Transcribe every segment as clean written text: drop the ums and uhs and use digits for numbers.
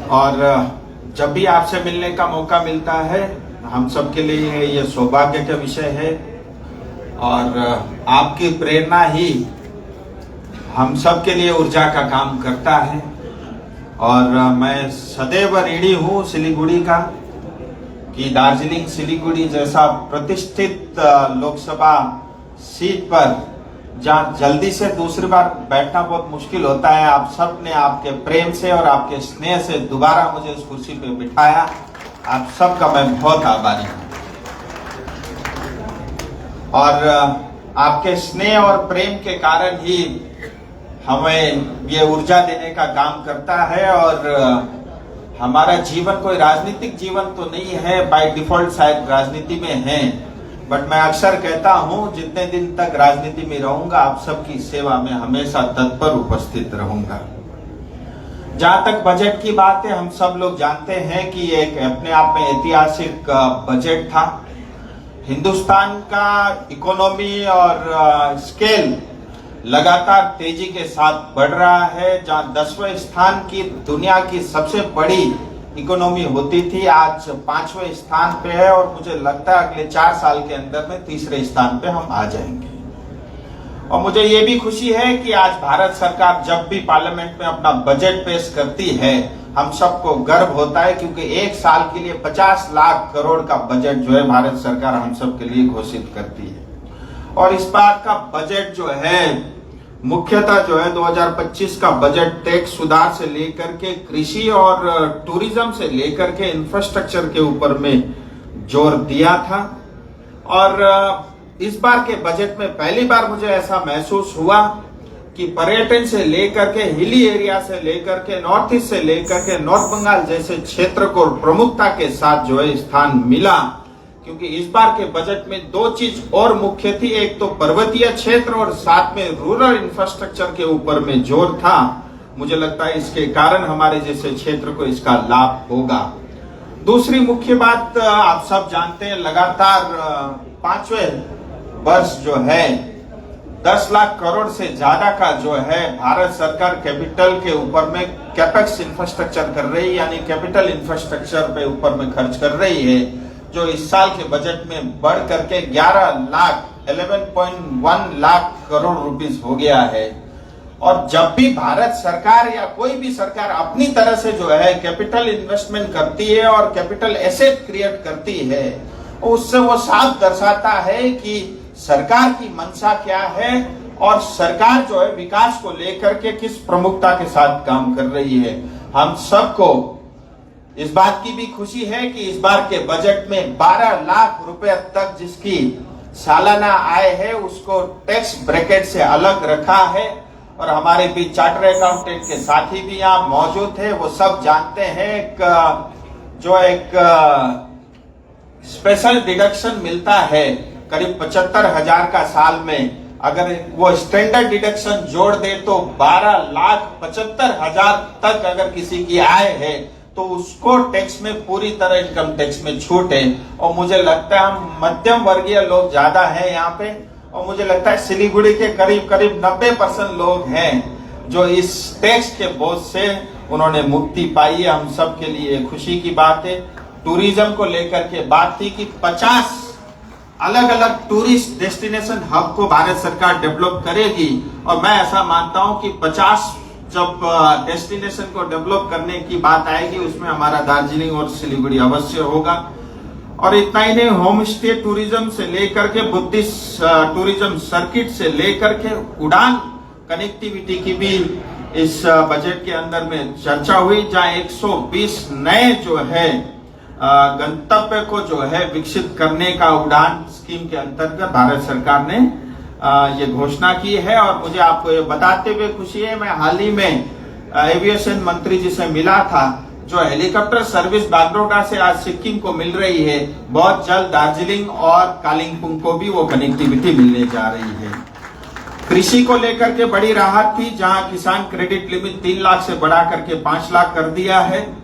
और जब भी आपसे मिलने का मौका मिलता है हम सबके लिए ये सौभाग्य का विषय है और आपकी प्रेरणा ही हम सबके लिए ऊर्जा का काम करता है। और मैं सदैव ऋणी हूँ सिलीगुड़ी का कि दार्जिलिंग सिलीगुड़ी जैसा प्रतिष्ठित लोकसभा सीट पर जहाँ जल्दी से दूसरी बार बैठना बहुत मुश्किल होता है, आप सब ने आपके प्रेम से और आपके स्नेह से दोबारा मुझे इस कुर्सी पे बिठाया। आप सबका मैं बहुत आभारी हूँ और आपके स्नेह और प्रेम के कारण ही हमें ये ऊर्जा देने का काम करता है। और हमारा जीवन कोई राजनीतिक जीवन तो नहीं है, बाय डिफॉल्ट शायद राजनीति में है, बट मैं अक्सर कहता हूं जितने दिन तक राजनीति में रहूंगा आप सबकी सेवा में हमेशा तत्पर उपस्थित रहूंगा। जहां तक बजट की बात है, हम सब लोग जानते हैं कि ये एक अपने आप में ऐतिहासिक बजट था। हिंदुस्तान का इकोनॉमी और स्केल लगातार तेजी के साथ बढ़ रहा है। जहां 10वें स्थान की दुनिया की सबसे बड़ी इकोनॉमी होती थी, आज 5वें स्थान पे है और मुझे लगता है अगले 4 साल के अंदर में 3रे स्थान पे हम आ जाएंगे। और मुझे ये भी खुशी है कि आज भारत सरकार जब भी पार्लियामेंट में अपना बजट पेश करती है हम सबको गर्व होता है, क्योंकि एक साल के लिए 50 लाख करोड़ का बजट जो है भारत सरकार हम सब के लिए घोषित करती है। और इस बार का बजट जो है मुख्यतः जो है 2025 का बजट टैक्स सुधार से लेकर के कृषि और टूरिज्म से लेकर के इंफ्रास्ट्रक्चर के ऊपर में जोर दिया था। और इस बार के बजट में पहली बार मुझे ऐसा महसूस हुआ कि पर्यटन से लेकर के हिली एरिया से लेकर के नॉर्थ ईस्ट से लेकर के नॉर्थ बंगाल जैसे क्षेत्र को प्रमुखता के साथ जो है स्थान मिला, क्योंकि इस बार के बजट में 2 चीज और मुख्य थी। एक तो पर्वतीय क्षेत्र और साथ में रूरल इंफ्रास्ट्रक्चर के ऊपर में जोर था। मुझे लगता है इसके कारण हमारे जैसे क्षेत्र को इसका लाभ होगा। दूसरी मुख्य बात, आप सब जानते हैं लगातार 5वें वर्ष जो है 10 लाख करोड़ से ज्यादा का जो है भारत सरकार कैपिटल के ऊपर में कैपेक्स इंफ्रास्ट्रक्चर कर रही है, यानी कैपिटल इंफ्रास्ट्रक्चर पे ऊपर में खर्च कर रही है, जो इस साल के बजट में बढ़ करके 11.1 लाख करोड़ रुपीस हो गया है। और जब भी भारत सरकार या कोई भी सरकार अपनी तरह से जो है कैपिटल इन्वेस्टमेंट करती है और कैपिटल एसेट क्रिएट करती है, उससे वो साफ दर्शाता है कि सरकार की मंशा क्या है और सरकार जो है विकास को लेकर के किस प्रमुखता के साथ काम कर रही है। हम सबको इस बात की भी खुशी है कि इस बार के बजट में 12 लाख रुपए तक जिसकी सालाना आय है उसको टैक्स ब्रैकेट से अलग रखा है। और हमारे बीच चार्टर अकाउंटेंट के साथी भी यहाँ मौजूद है, वो सब जानते हैं एक स्पेशल डिडक्शन मिलता है करीब 75,000 का साल में, अगर वो स्टैंडर्ड डिडक्शन जोड़ दे तो 12,75,000 तक अगर किसी की आय है तो उसको टैक्स में पूरी तरह इनकम टैक्स में छूट है। और मुझे लगता है हम मध्यम वर्गीय लोग ज्यादा हैं यहाँ पे, और मुझे लगता है सिलीगुड़ी के करीब 90% लोग हैं जो इस टैक्स के बोझ से उन्होंने मुक्ति पाई है। हम सब के लिए खुशी की बात है। टूरिज्म को लेकर के बात थी कि 50 अलग अलग टूरिस्ट डेस्टिनेशन हब को भारत सरकार डेवलप करेगी, और मैं ऐसा मानता हूं कि 50 जब डेस्टिनेशन को डेवलप करने की बात आएगी उसमें हमारा दार्जिलिंग और सिलीगुड़ी अवश्य होगा। और इतना ही नहीं, होम स्टे टूरिज्म से लेकर के बुद्धिस्ट टूरिज्म सर्किट से लेकर के उड़ान कनेक्टिविटी की भी इस बजट के अंदर में चर्चा हुई, जहां 120 नए जो है गंतव्य को जो है विकसित करने का उड़ान स्कीम के अंतर्गत भारत सरकार ने ये घोषणा की है। और मुझे आपको ये बताते हुए खुशी है, मैं हाल ही में एविएशन मंत्री जी से मिला था, जो हेलीकॉप्टर सर्विस बागडोगरा से आज सिक्किम को मिल रही है, बहुत जल्द दार्जिलिंग और कालिम्पोंग को भी वो कनेक्टिविटी मिलने जा रही है। कृषि को लेकर के बड़ी राहत थी, जहां किसान क्रेडिट लिमिट 3 लाख से बढ़ा करके 5 लाख कर दिया है।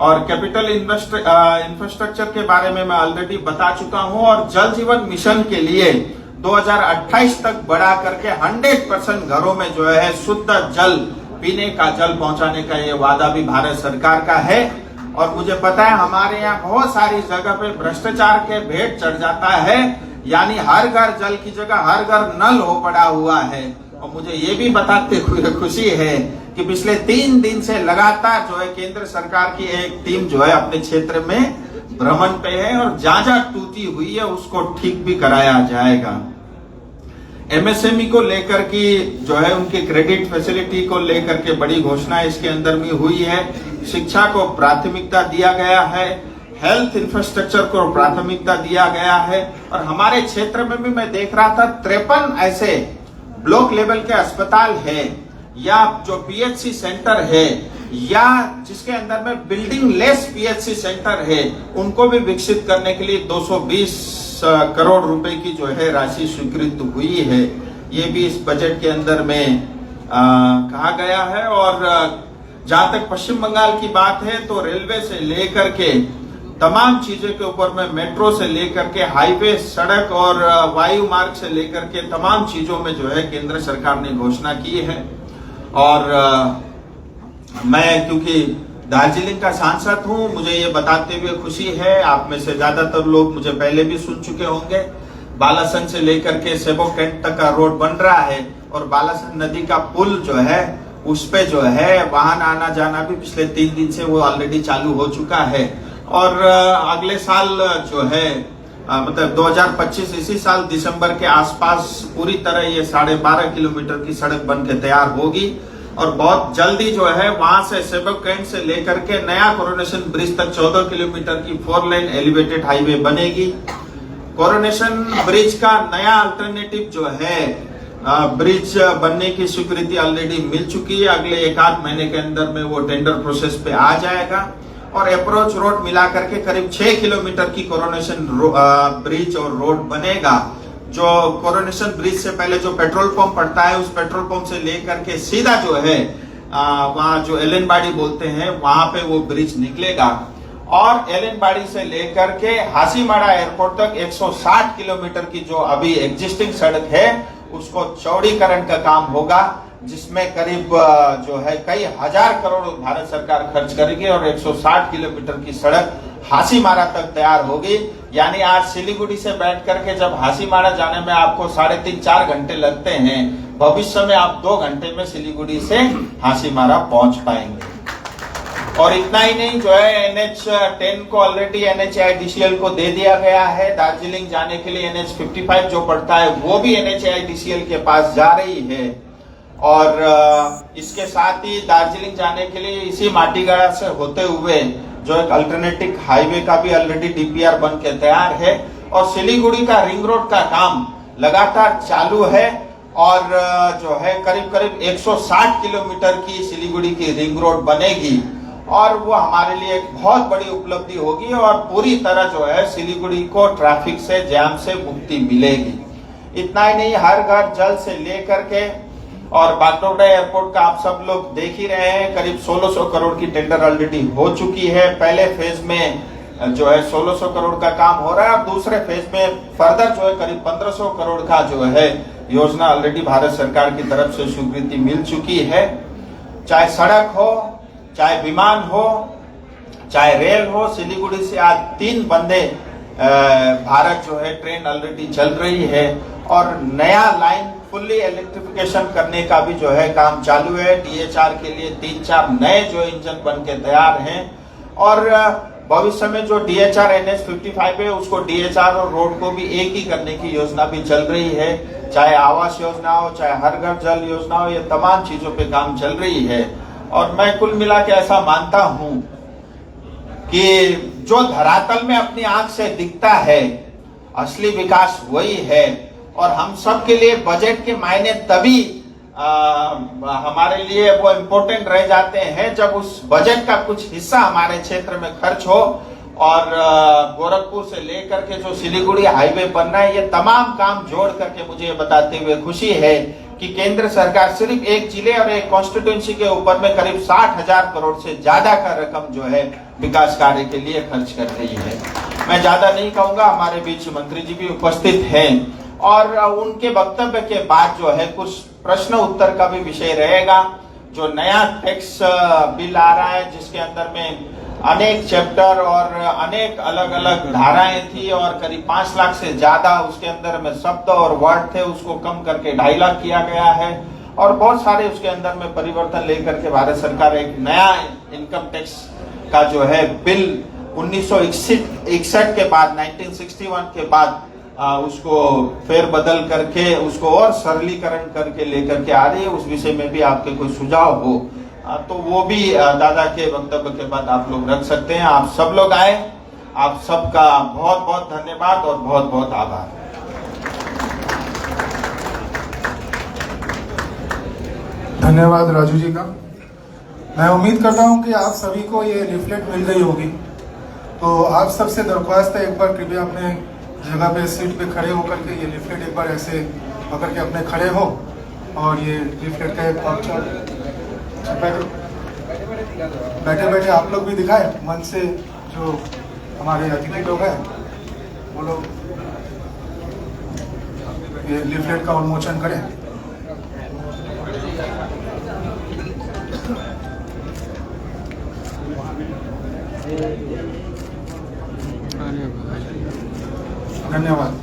और कैपिटल इंफ्रास्ट्रक्चर के बारे में मैं ऑलरेडी बता चुका हूं। और जल जीवन मिशन के लिए 2028 तक बढ़ा करके 100% घरों में जो है शुद्ध जल पीने का जल पहुंचाने का ये वादा भी भारत सरकार का है। और मुझे पता है हमारे यहाँ बहुत सारी जगह पे भ्रष्टाचार के भेंट चढ़ जाता है, यानी हर घर जल की जगह हर घर नल हो पड़ा हुआ है। और मुझे ये भी बताते हुए खुशी है कि पिछले 3 दिन से लगातार जो है केंद्र सरकार की एक टीम जो है अपने क्षेत्र में भ्रमण पे है और जहां टूटी हुई है उसको ठीक भी कराया जाएगा। एमएसएमई को लेकर की जो है उनकी क्रेडिट फैसिलिटी को लेकर के बड़ी घोषणा इसके अंदर में हुई है। शिक्षा को प्राथमिकता दिया गया है, हेल्थ इंफ्रास्ट्रक्चर को प्राथमिकता दिया गया है। और हमारे क्षेत्र में भी मैं देख रहा था 53 ऐसे ब्लॉक लेवल के अस्पताल है या जो पीएचसी सेंटर है या जिसके अंदर में बिल्डिंग लेस पीएचसी सेंटर है, उनको भी विकसित करने के लिए 220 करोड़ रुपए की जो है राशि स्वीकृत हुई है। ये भी इस बजट के अंदर में कहा गया है। और जहां तक पश्चिम बंगाल की बात है तो रेलवे से लेकर के तमाम चीजों के ऊपर में, मेट्रो से लेकर के हाईवे, सड़क और वायु मार्ग से लेकर के तमाम चीजों में जो है केंद्र सरकार ने घोषणा की है। और मैं क्योंकि दार्जिलिंग का सांसद हूं, मुझे ये बताते हुए खुशी है, आप में से ज्यादातर लोग मुझे पहले भी सुन चुके होंगे, बालासन से लेकर के सेबोक कैंट तक का रोड बन रहा है और बालासन नदी का पुल जो है उस पे जो है वाहन आना जाना भी पिछले 3 दिन से वो ऑलरेडी चालू हो चुका है। और अगले साल जो है मतलब 2025 इसी साल दिसंबर के आसपास पूरी तरह ये 12.5 किलोमीटर की सड़क बन के तैयार होगी। और बहुत जल्दी जो है वहां से सेबक कैंट से लेकर के नया कोरोनेशन ब्रिज तक 14 किलोमीटर की 4 लेन एलिवेटेड हाईवे बनेगी। कोरोनेशन ब्रिज का नया अल्टरनेटिव जो है ब्रिज बनने की स्वीकृति ऑलरेडी मिल चुकी है। अगले 1-8 महीने के अंदर में वो टेंडर प्रोसेस पे आ जाएगा। और अप्रोच रोड मिलाकर के करीब 6 किलोमीटर की कोरोनेशन ब्रिज और रोड बनेगा। जो कोरोनेशन ब्रिज से पहले जो पेट्रोल पंप पड़ता है उस पेट्रोल पंप से लेकर के सीधा जो है वहां जो एलएनबाड़ी बोलते हैं वहां पे वो ब्रिज निकलेगा। और एलएनबाड़ी से लेकर के हासीमाड़ा एयरपोर्ट तक 160 किलोमीटर की जो अभी एग्जिस्टिंग सड़क है उसको चौड़ीकरण का काम होगा, जिसमें करीब जो है कई हजार करोड़ भारत सरकार खर्च करेगी और 160 किलोमीटर की सड़क हासीमारा तक तैयार होगी। यानी आज सिलीगुड़ी से बैठ करके जब हासीमारा जाने में आपको 3.5-4 घंटे लगते हैं, भविष्य में आप 2 घंटे में सिलीगुड़ी से हासीमारा पहुंच पाएंगे। और इतना ही नहीं, जो है NH10 को ऑलरेडी NHAIDCL को दे दिया गया है। दार्जिलिंग जाने के लिए NH55 जो पड़ता है वो भी NHAIDCL के पास जा रही है। और इसके साथ ही दार्जिलिंग जाने के लिए इसी माटीगाड़ा से होते हुए जो एक अल्टरनेटिव हाईवे का भी ऑलरेडी DPR बन के तैयार है। और सिलीगुड़ी का रिंग रोड का काम लगातार चालू है और जो है करीब करीब 160 किलोमीटर की सिलीगुड़ी की रिंग रोड बनेगी और वो हमारे लिए एक बहुत बड़ी उपलब्धि होगी और पूरी तरह जो है सिलीगुड़ी को ट्रैफिक से, जैम से मुक्ति मिलेगी। इतना ही नहीं, हर घर जल से लेकर के और बागडोगरा एयरपोर्ट का आप सब लोग देख ही रहे हैं, करीब 1600 करोड़ की टेंडर ऑलरेडी हो चुकी है। पहले फेज में जो है 1600 करोड़ का काम हो रहा है और दूसरे फेज में फर्दर जो है करीब 1500 करोड़ का जो है योजना ऑलरेडी भारत सरकार की तरफ से स्वीकृति मिल चुकी है। चाहे सड़क हो, चाहे विमान हो, चाहे रेल हो, सिलीगुड़ी से आज 3 वंदे भारत जो है ट्रेन ऑलरेडी चल रही है और नया लाइन फुल्ली इलेक्ट्रिफिकेशन करने का भी जो है काम चालू है। DHR के लिए 3-4 नए जो इंजन बन के तैयार हैं और भविष्य में जो DHR NH55 है उसको DHR और रोड को भी एक ही करने की योजना भी चल रही है। चाहे आवास योजना हो, चाहे हर घर जल योजना हो, ये तमाम चीजों पे काम चल रही है। और मैं कुल मिला के ऐसा मानता हूं कि जो धरातल में अपनी आंख से दिखता है असली विकास वही है। और हम सब के लिए बजट के मायने तभी हमारे लिए वो इम्पोर्टेंट रह जाते हैं जब उस बजट का कुछ हिस्सा हमारे क्षेत्र में खर्च हो। और गोरखपुर से लेकर के जो सिलीगुड़ी हाईवे बनना है, ये तमाम काम जोड़ करके मुझे ये बताते हुए खुशी है कि केंद्र सरकार सिर्फ एक जिले और एक कॉन्स्टिट्यूंसी के ऊपर में करीब 60,000 करोड़ से ज्यादा का रकम जो है विकास कार्य के लिए खर्च कर रही है। मैं ज्यादा नहीं कहूंगा, हमारे बीच मंत्री जी भी उपस्थित हैं और उनके वक्तव्य के बाद जो है कुछ प्रश्न उत्तर का भी विषय रहेगा। जो नया टैक्स बिल आ रहा है जिसके अंदर में अनेक चैप्टर और अनेक अलग अलग धाराएं थी और करीब 5 लाख से ज्यादा उसके अंदर में शब्द और वर्ड थे, उसको कम करके 2.5 लाख किया गया है और बहुत सारे उसके अंदर में परिवर्तन लेकर के भारत सरकार एक नया इनकम टैक्स का जो है बिल 1961 के बाद 1961 के बाद उसको फेरबदल करके उसको और सरलीकरण करके लेकर के आ रही है। उस विषय में भी आपके कोई सुझाव हो तो वो भी दादा के वक्तव्य के बाद आप लोग रख सकते हैं। आप सब लोग आए, आप सबका बहुत बहुत धन्यवाद और बहुत बहुत आभार। धन्यवाद राजू जी का। मैं उम्मीद करता हूं कि आप सभी को ये लिफलेट मिल गई होगी, तो आप सबसे दरख्वास्त है एक बार कृपया अपने जगह पे सीट पे खड़े होकर के ये लिफलेट एक बार ऐसे पकड़ के अपने खड़े हो और ये लिफलेट का एक बैठे बैठे आप लोग भी दिखाए मन से, जो हमारे अतिथि लोग हैं वो लोग ये लिफलेट का उन्मोचन करें। धन्यवाद।